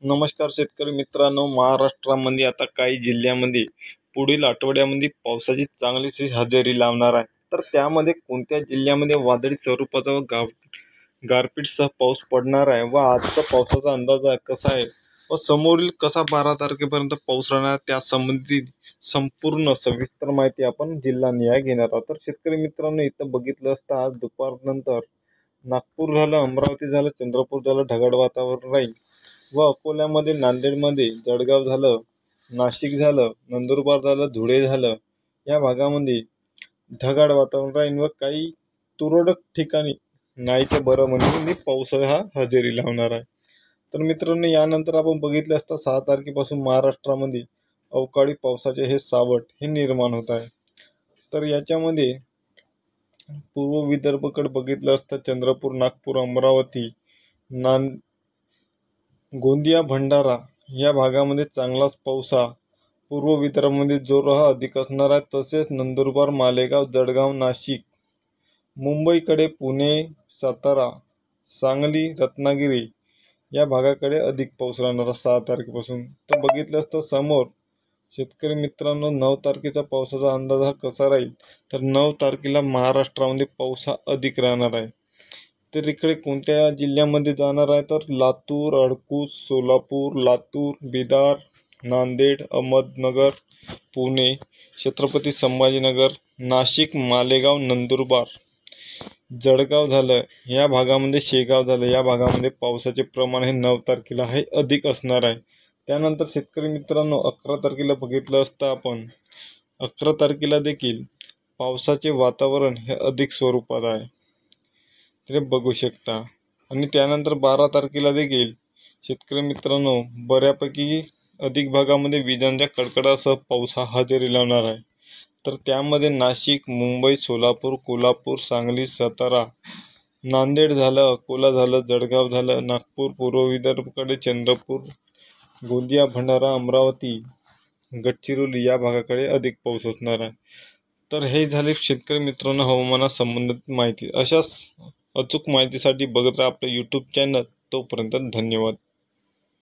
नमस्कार शेतकरी मित्रांनो, महाराष्ट्रामध्ये आता काही जिल्ह्यामध्ये पुढील आठवड्यामध्ये पावसाची चांगलीशी हजेरी लावणार आहे। तर त्यामध्ये कोणत्या जिल्ह्यामध्ये वादळी स्वरूपाचा व गारपीटसह पाऊस पडणार आहे व आजचा पावसाचा अंदाज कसा आहे व समोरील कसा 12 तारखेपर्यंत पाऊस राहणार त्या संबंधित संपूर्ण सविस्तर माहिती आपण जिल्हानिहाय घेणार आहोत। तर शेतकरी मित्रांनो, इथं बघितलं असता आज दुपारनंतर नागपूर झालं, अमरावती झालं, चंद्रपूर झालं ढगाळ वातावरण राहील व अकोल्यामध्ये, नांदेडमध्ये, जळगाव झालं, नाशिक झालं, नंदुरबार झालं, धुळे झालं या भागामध्ये ढगाळ वातावरण राहील व काही तुरळक ठिकाणी नाहीचे बरं म्हणजे पाऊस हा हजेरी लावणार आहे। तर मित्रांनो, यानंतर आपण बघितलं असता 6 तारखेपासून महाराष्ट्रामध्ये अवकाळी पावसाचे हे सावट हे निर्माण होत आहे। तर याच्यामध्ये पूर्व विदर्भाकडे बघितलं असता चंद्रपूर, नागपूर, अमरावती, गोंदिया, भंडारा या भागामध्ये चांगलाच पाऊस हा पूर्व विदर्भामध्ये जोर हा अधिक असणार आहे। तसेच नंदुरबार, मालेगाव, जळगाव, नाशिक, मुंबईकडे, पुणे, सातारा, सांगली, रत्नागिरी या भागाकडे अधिक पाऊस राहणार 6 तारखेपासून। तर बघितलं असतं समोर शेतकरी मित्रांनो, 9 तारखेचा पावसाचा अंदाज हा कसा राहील, तर 9 तारखेला महाराष्ट्रामध्ये पाऊस हा अधिक राहणार आहे। तर इकडे कोणत्या जिल्ह्यामध्ये जाणार आहे, तर लातूर, अडकूस, सोलापूर, लातूर, बिदार, नांदेड, अहमदनगर, पुणे, छत्रपती संभाजीनगर, नाशिक, मालेगाव, नंदुरबार, जळगाव झालं या भागामध्ये, शेगाव झालं या भागामध्ये पावसाचे प्रमाण हे 9 तारखेला हे अधिक असणार आहे। त्यानंतर शेतकरी मित्रांनो, 11 तारखेला बघितलं असतं आपण, 11 तारखेला देखील पावसाचे वातावरण हे अधिक स्वरूपात आहे, ते बघू शकता। आणि त्यानंतर 12 तारखेला देखील शेतकरी मित्रांनो बऱ्यापैकी अधिक भागामध्ये विजांच्या कडकडासह पाऊस हा हजेरी लावणार आहे। तर त्यामध्ये नाशिक, मुंबई, सोलापूर, कोल्हापूर, सांगली, सातारा, नांदेड झालं, अकोला झालं, जळगाव झालं, नागपूर, पूर्व विदर्भाकडे, चंद्रपूर, गोंदिया, भंडारा, अमरावती, गडचिरोली या भागाकडे अधिक पाऊस असणार आहे। तर हे झाले शेतकरी मित्रांनो हवामानासंबंधित माहिती। अशाच अचूक माहितीसाठी बघत राहा आपलं यूट्यूब चॅनल। तोपर्यंत धन्यवाद।